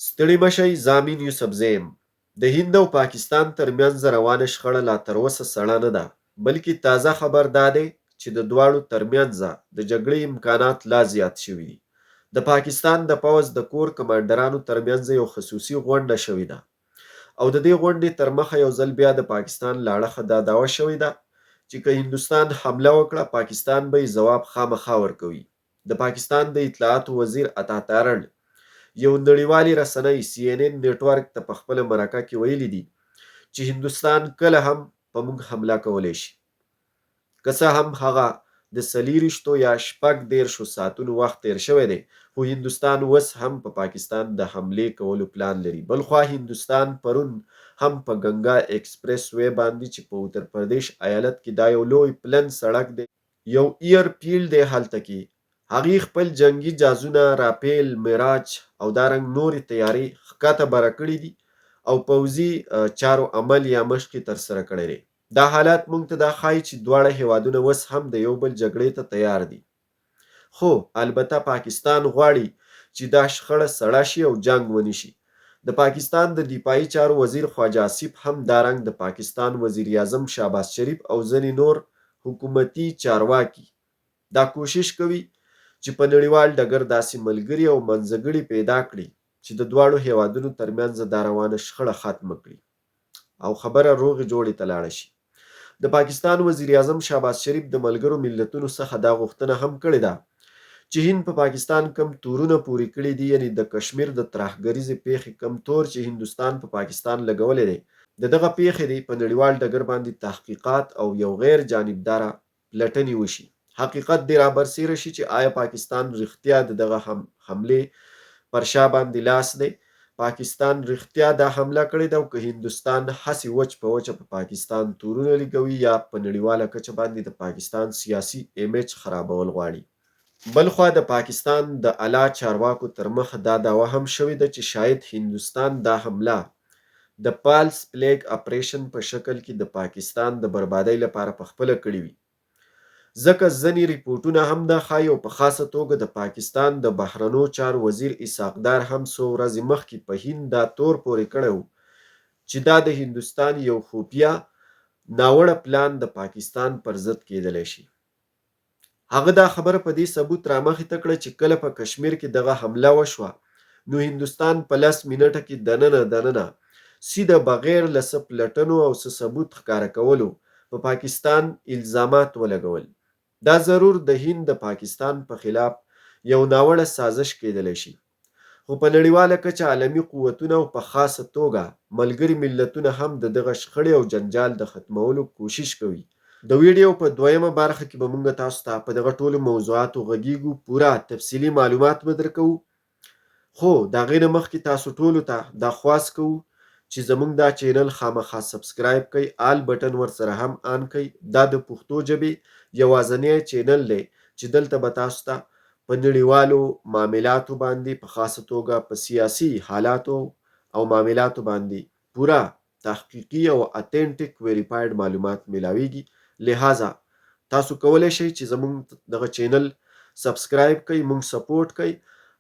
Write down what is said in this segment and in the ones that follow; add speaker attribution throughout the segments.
Speaker 1: ستړي مشئ زامین یوسفزی یم. د هند او پاکستان ترمنځ روانه شخړه لا تر اوسه سړه نه ده، بلکې تازه خبر دا دی چې د دواړو ترمنځ د جګړې امکانات لا زیات شوي دي. د پاکستان د پوځ د کور کمانډرانو ترمنځ یو خصوصي غونډه شوې ده، او د دې غونډې تر مخه یو ځل بیا د پاکستان له اړخه دا دعوه شوې ده چې که هندوستان حمله وکړه، پاکستان به یې ځواب خامخا ورکوي. د پاکستان د اطلاعاتو وزیر عطا تارڼ یو نړیوالې رسنۍ CNN نیټورک ته په خپله مرکه کې ویلي دي چې هندوستان کله هم په موږ حمله کولی شي. که څه هم هغه د 40 یا 36 ساعتونو وخت تیر شوی دی، خو هندوستان اوس هم په پاکستان د حملې کولو پلان لري. بلخوا هندوستان پرون هم په ګنگا ایکسپریس وے باندې چې په اتر پردیش ایالت کې دا یو لوی پلن سړک دی، یو ایر فیلډ دی، هلته کې هغې خپل جنگي جهازونه رافیل، میراج او دارنګ نورې تیارې ښکته بره کړي دي او پوځي چارو عمل یا مشقې ترسره کړی دی. دا حالات موږ ته دا ښایي چې دواړه هیوادونه اوس هم د یو بل جګړې ته تیار دي، خو البته پاکستان غواړي چې دا شخړه سړه شي او جنگ ونشي. د پاکستان د دفاعي چارو وزیر خواجه آصف هم دارنګ د پاکستان وزیر اعظم شهباز شریف او ځینې نور حکومتي چارواکي دا کوشش کوي چې په نړیوال ډګر داسې ملګري او منځګړي پیدا کړي چې د دواړو هیوادونو ترمنځ دا روانه شخړه ختمه کړي او خبره روغې جوړې ته لاړه شي. د پاکستان وزیر اعظم شهباز شریف د ملګرو ملتونو څخه دا غوښتنه هم کړې ده چې هند په پاکستان کم تورونه پورې کړي دي، یعنی د کشمیر د ترهګریزې پیښې کم تور چې هندوستان په پاکستان لګولی دی، د دغه پیښې دی په نړیوال ډګر باندې تحقیقات او یو غیر جانبداره پلټنې وشي. حقیقت دې رابرسېره شي چې آیا پاکستان رښتیا د دغه حملې پر شا باندې لاس دی، پاکستان رښتیا دا حمله کړې ده او که هندوستان هسې وچ په وچه په پاکستان تورونه لګوي یا په نړیواله کچه باندې د پاکستان سیاسي ایمیج خرابول غواړي. بلخوا د پاکستان د اعلی چارواکو تر مخه دا دعوه هم شوې ده چې شاید هندوستان دا حمله د پالس پلیګ اپریشن په شکل کې د پاکستان د بربادۍ لپاره پخپله کړې وي، ځکه ځینې ریپورټونه هم دا ښایي او په خاصه توګه د پاکستان د بهرنیو چارو وزیر اسحاق ډار هم څو ورځې مخکې په هند دا تور پورې کړی و چې دا د هندوستان یو خفیه ناوړه پلان د پاکستان پر ضد کېدلی شي. هغه دا خبره په دې ثبوت رامخې ته کړه چې کله په کشمیر کې دغه حمله وشوه نو هندوستان په 10 منټه کې دننه سیده بغیر له څه پلټنو او څه ثبوت ښکاره کولو په پاکستان الزامات ولګول. دا ضرور د هند د پاکستان په خلاف یو ناوړه سازش کېدلی شي، خو په نړیواله کچه عالمي قوتونه او په خاصه توګه ملګري ملتونه هم د دغه شخړې او جنجال د ختمولو کوشش کوي. د ویډیو په دویمه برخه کې به موږ تاسو ته په دغه ټولو موضوعاتو غږیږو، پوره تفصیلي معلومات به درکوو، خو د هغې نه مخکې تاسو ټولو ته دا خواست کوو چې زموږ دا چینل خامخا سبسکرایب کړئ، آل بټن ورسره هم آن کړئ. دا د پښتو ژبې یوازینی چینل دی چې دلته به تاسو ته په نړیوالو معاملاتو باندې په خاصه توګه په سیاسي حالاتو او معاملاتو باندې پوره تحقیقي او اتنټیک ویریفاید معلومات ملاویږي. لہذا تاسو کولی شئ چې زموږ دغه چینل سبسکرایب کړئ، موږ سپورټ کړئ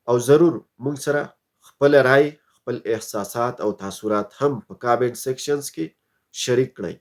Speaker 1: او ضرور موږ سره خپل رای، خپل احساسات او تاثرات هم په کامنټ سیکشنز کې شریک کړئ.